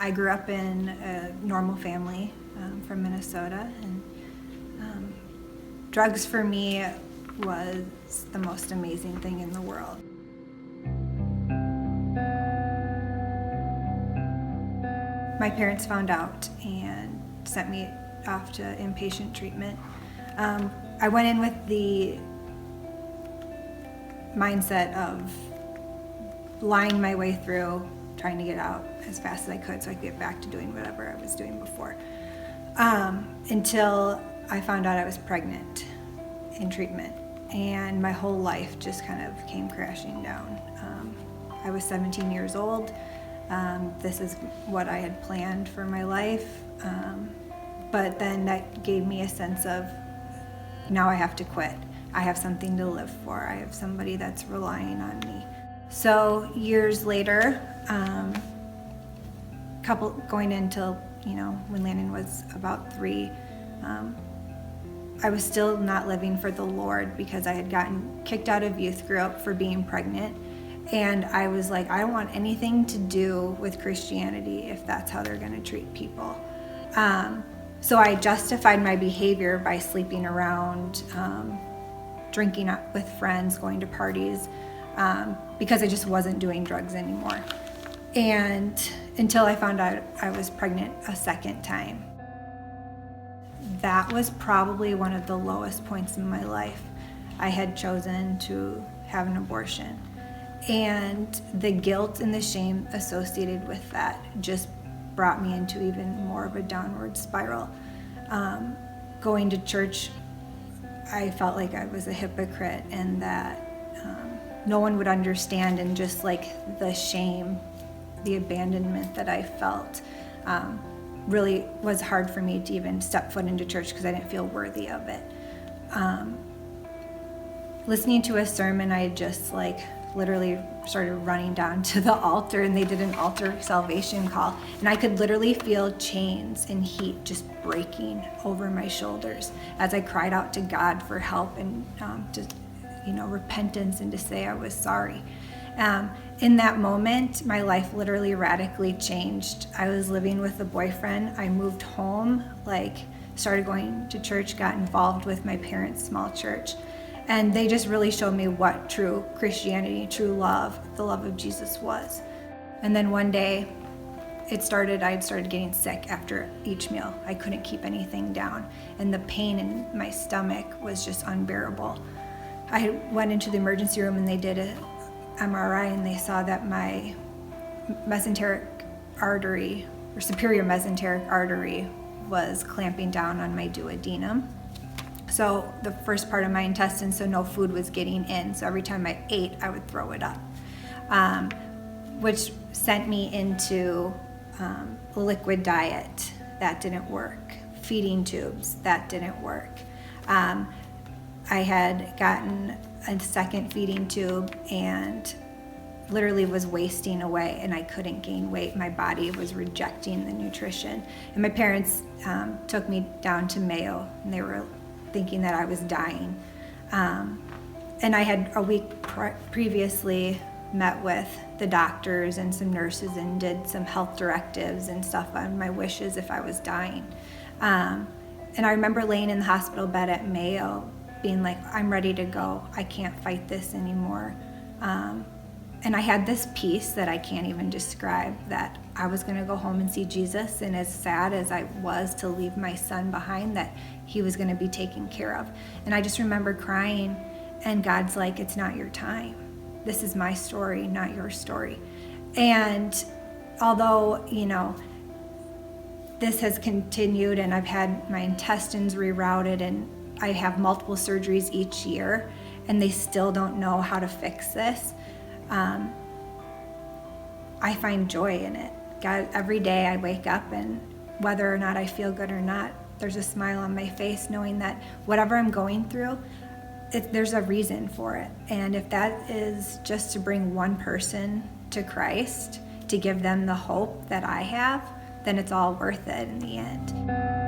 I grew up in a normal family from Minnesota, and drugs for me was the most amazing thing in the world. My parents found out and sent me off to inpatient treatment. I went in with the mindset of lying my way through, trying to get out as fast as I could so I could get back to doing whatever I was doing before. Until I found out I was pregnant in treatment, and my whole life just kind of came crashing down. I was 17 years old. This is what I had planned for my life, but then that gave me a sense of, now I have to quit. I have something to live for. I have somebody that's relying on me. So years later, going into, when Landon was about 3, I was still not living for the Lord because I had gotten kicked out of youth group for being pregnant. And I was like, I don't want anything to do with Christianity if that's how they're going to treat people. So I justified my behavior by sleeping around, drinking up with friends, going to parties, because I just wasn't doing drugs anymore. And until I found out I was pregnant a second time. That was probably one of the lowest points in my life. I had chosen to have an abortion. And the guilt and the shame associated with that just brought me into even more of a downward spiral. Going to church, I felt like I was a hypocrite and that no one would understand, and just like the shame, the abandonment that I felt really was hard for me to even step foot into church because I didn't feel worthy of it. Listening to a sermon, I just literally started running down to the altar, and they did an altar salvation call, and I could literally feel chains and heat just breaking over my shoulders as I cried out to God for help and repentance, and to say I was sorry. In that moment, my life literally radically changed. I was living with a boyfriend. I moved home, started going to church, got involved with my parents' small church. And they just really showed me what true Christianity, true love, the love of Jesus was. And then one day, I started getting sick after each meal. I couldn't keep anything down. And the pain in my stomach was just unbearable. I went into the emergency room and they did an MRI, and they saw that my mesenteric artery, or superior mesenteric artery, was clamping down on my duodenum. So the first part of my intestines, so no food was getting in. So every time I ate, I would throw it up, which sent me into a liquid diet. That didn't work. Feeding tubes, that didn't work. I had gotten a second feeding tube and literally was wasting away, and I couldn't gain weight. My body was rejecting the nutrition. And my parents took me down to Mayo, and they were thinking that I was dying. And I had a week previously met with the doctors and some nurses and did some health directives and stuff on my wishes if I was dying. And I remember laying in the hospital bed at Mayo being like, I'm ready to go. I can't fight this anymore. And I had this peace that I can't even describe, that I was going to go home and see Jesus, and as sad as I was to leave my son behind, that he was going to be taken care of. And I just remember crying, and God's like, it's not your time. This is my story, not your story. And although, this has continued, and I've had my intestines rerouted, and I have multiple surgeries each year, and they still don't know how to fix this, I find joy in it. God, every day I wake up, and whether or not I feel good or not, there's a smile on my face knowing that whatever I'm going through, there's a reason for it. And if that is just to bring one person to Christ, to give them the hope that I have, then it's all worth it in the end.